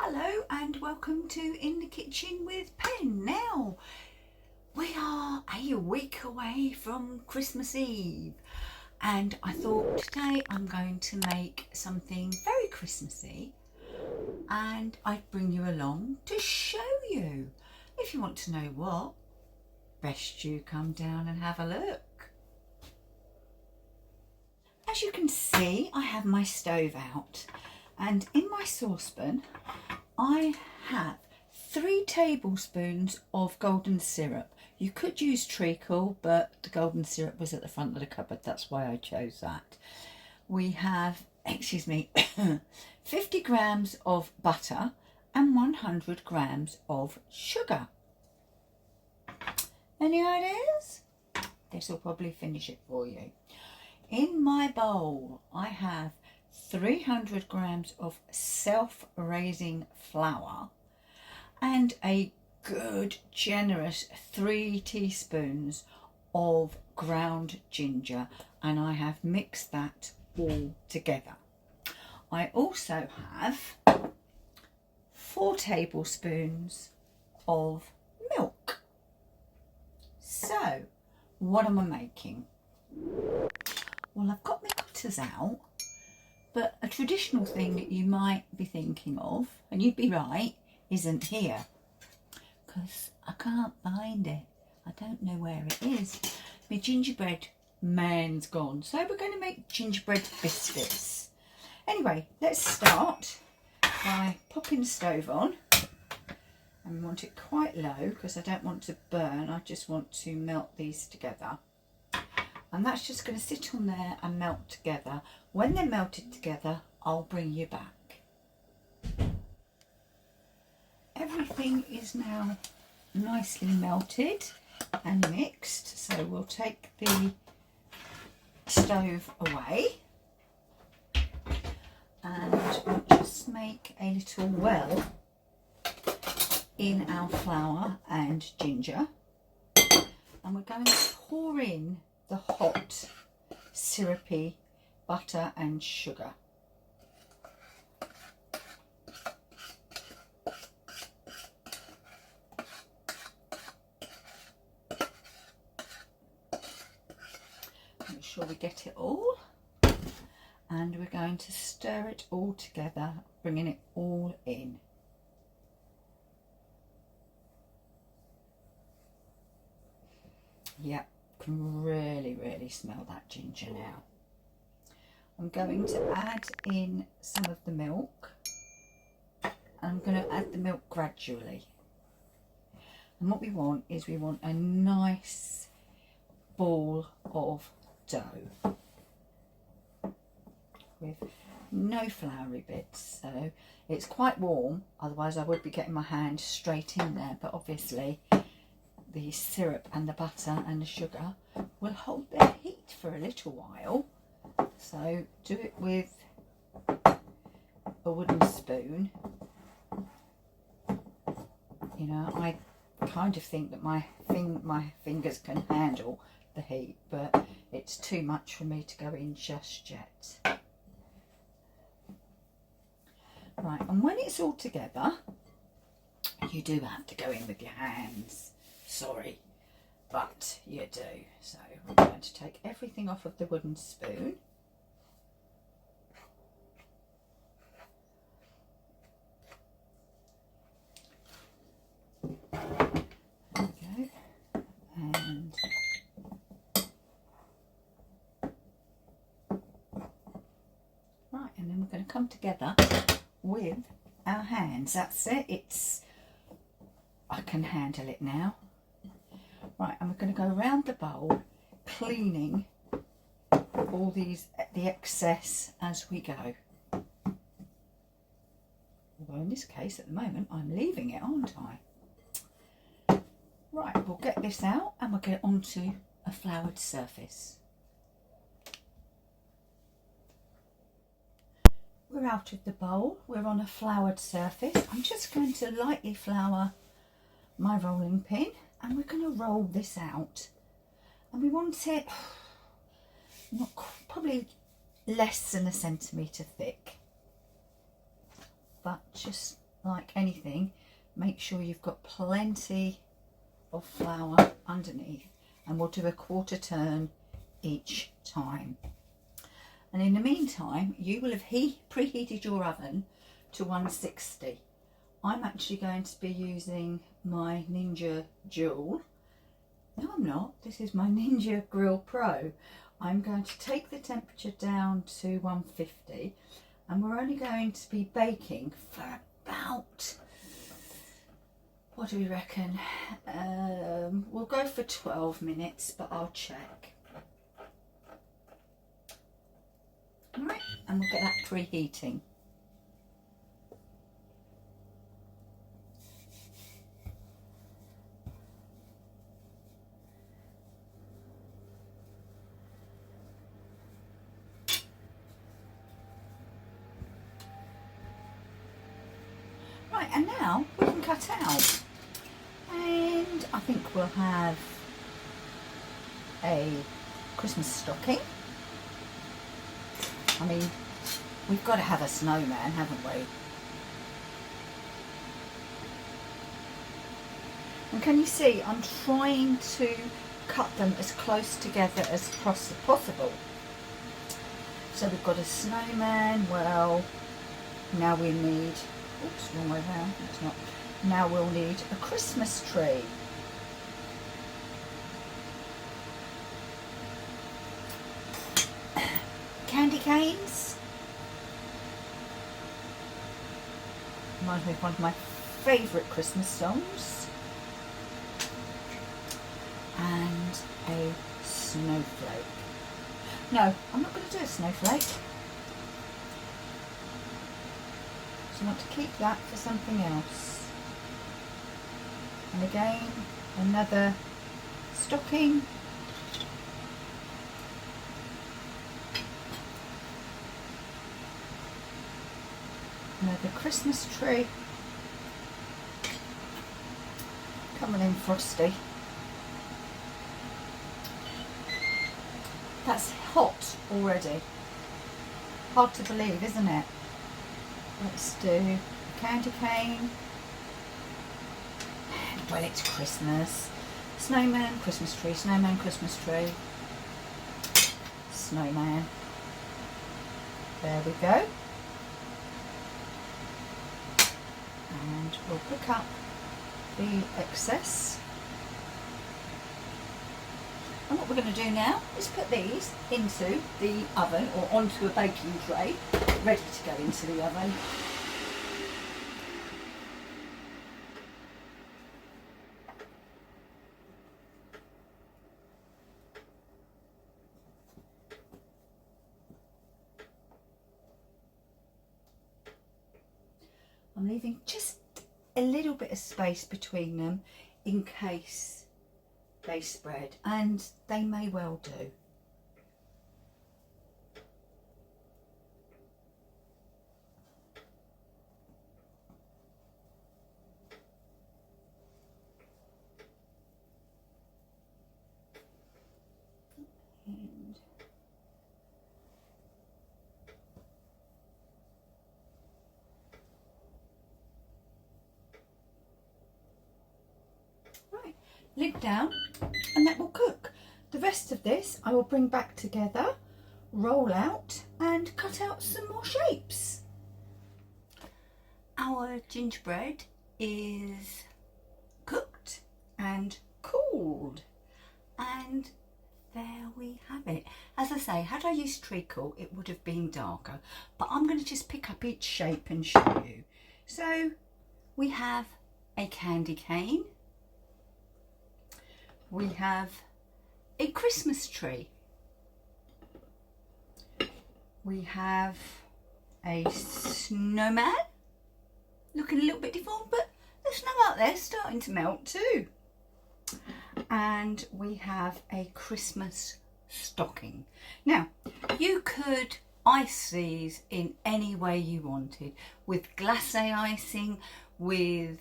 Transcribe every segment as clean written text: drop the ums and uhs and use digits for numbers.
Hello and welcome to In the Kitchen with Pen. Now, we are a week away from Christmas Eve and I thought today I'm going to make something very Christmassy and I'd bring you along to show you. If you want to know what, best you come down and have a look. As you can see, I have my stove out and in my saucepan I have 3 tablespoons of golden syrup. You could use treacle, but the golden syrup was at the front of the cupboard, that's why I chose that. We have, 50 grams of butter and 100 grams of sugar. Any ideas? This will probably finish it for you. In my bowl I have 300 grams of self-raising flour and a good generous 3 teaspoons of ground ginger, and I have mixed that all together. I also have 4 tablespoons of milk. So what am I making? Well, I've got my cutters out, but a traditional thing that you might be thinking of, and you'd be right, isn't here. Because I can't find it. I don't know where it is. My gingerbread man's gone. So we're going to make gingerbread biscuits. Anyway, let's start by popping the stove on. And we want it quite low because I don't want to burn. I just want to melt these together. And that's just going to sit on there and melt together. When they're melted together, I'll bring you back. Everything is now nicely melted and mixed, so we'll take the stove away and we'll just make a little well in our flour and ginger, and we're going to pour in the hot syrupy butter and sugar. Make sure we get it all, and we're going to stir it all together, bringing it all in. Yep. Can really smell that ginger now. I'm going to add in some of the milk, and I'm going to add the milk gradually. And what we want is we want a nice ball of dough with no floury bits. So it's quite warm, otherwise I would be getting my hand straight in there, but obviously the syrup and the butter and the sugar will hold their heat for a little while. So do it with a wooden spoon. You know, I kind of think that my fingers can handle the heat, but it's too much for me to go in just yet. Right, and when it's all together, you do have to go in with your hands. Sorry, but you do. So we're going to take everything off of the wooden spoon. There we go. And right, and then we're going to come together with our hands. That's it. I can handle it now. Right, and we're going to go around the bowl, cleaning all the excess as we go. Although in this case, at the moment, I'm leaving it, aren't I? Right, we'll get this out and we'll get it onto a floured surface. We're out of the bowl, we're on a floured surface. I'm just going to lightly flour my rolling pin, and we're going to roll this out, and we want it probably less than 1 centimetre thick, but just like anything, make sure you've got plenty of flour underneath, and we'll do a quarter turn each time. And in the meantime, you will have preheated your oven to 160. I'm actually going to be using my Ninja Dual. No, I'm not. This is my Ninja Grill Pro. I'm going to take the temperature down to 150, and we're only going to be baking for about, what do we reckon? We'll go for 12 minutes, but I'll check. Alright, and we'll get that preheating. Right, and now we can cut out. And I think we'll have a Christmas stocking. I mean, we've got to have a snowman, haven't we? And can you see, I'm trying to cut them as close together as possible. So we've got a snowman. Well, now we need, oops, wrong way round, it's not. Now we'll need a Christmas tree. Candy canes. Reminds me of one of my favourite Christmas songs. And a snowflake. No, I'm not going to do a snowflake. So I want to keep that for something else. And again, another stocking. Another Christmas tree. Coming in frosty. That's hot already. Hard to believe, isn't it? Let's do candy cane. Well, it's Christmas. Snowman, Christmas tree, snowman, Christmas tree. Snowman. There we go. And we'll pick up the excess. And what we're going to do now is put these into the oven, or onto a baking tray, ready to go into the oven. I'm leaving just a little bit of space between them in case they spread, and they may well do. And right, lid down, and that will cook. The rest of this I will bring back together, roll out, and cut out some more shapes. Our gingerbread is cooked and cooled, and there we have it. As I say, had I used treacle, it would have been darker, but I'm going to just pick up each shape and show you. So we have a candy cane. We have a Christmas tree. We have a snowman, looking a little bit deformed, but the snow out there is starting to melt too. And we have a Christmas stocking. Now, you could ice these in any way you wanted, with glacé icing, with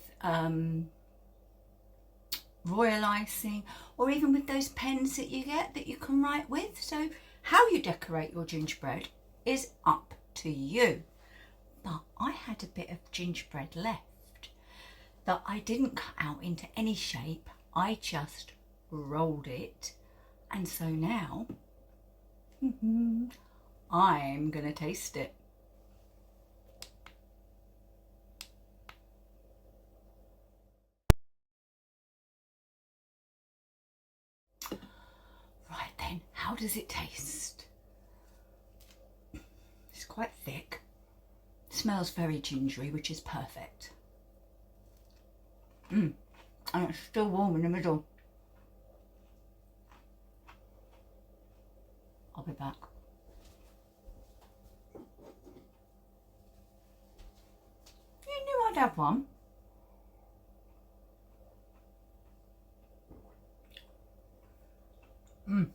royal icing, or even with those pens that you get that you can write with. So how you decorate your gingerbread is up to you. But I had a bit of gingerbread left, that I didn't cut out into any shape. I just rolled it. And so now I'm going to taste it. Right then, how does it taste? It's quite thick. Smells very gingery, which is perfect. And it's still warm in the middle. I'll be back. You knew I'd have one. I'm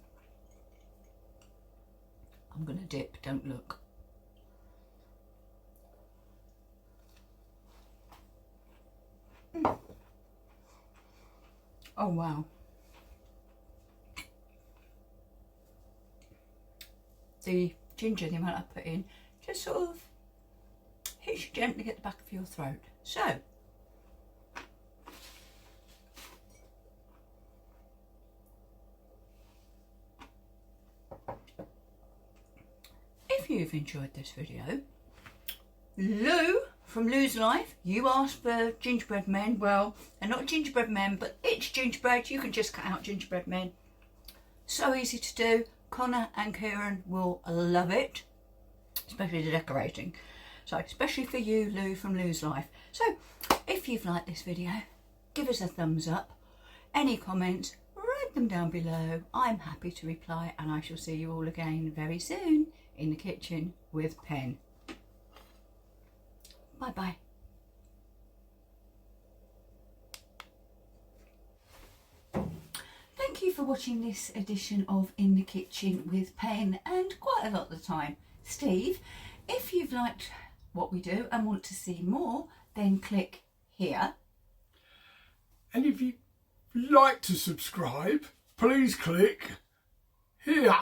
gonna dip, don't look. Oh wow. The ginger, the amount I put in, just sort of hits you gently at the back of your throat. So, if you've enjoyed this video, Lou from Lou's Life, you asked for gingerbread men. Well, they're not gingerbread men, but it's gingerbread. You can just cut out gingerbread men. So easy to do. Connor and Kieran will love it, especially the decorating. So especially for you, Lou from Lou's Life. So if you've liked this video, give us a thumbs up. Any comments, write them down below. I'm happy to reply, and I shall see you all again very soon in the kitchen with Pen. Bye bye. Thank you for watching this edition of In the Kitchen with Pen, and quite a lot of the time Steve. If you've liked what we do and want to see more, then click here. And if you'd like to subscribe, please click here.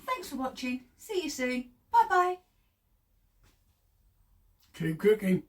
Thanks for watching. See you soon. Bye bye. Keep cooking.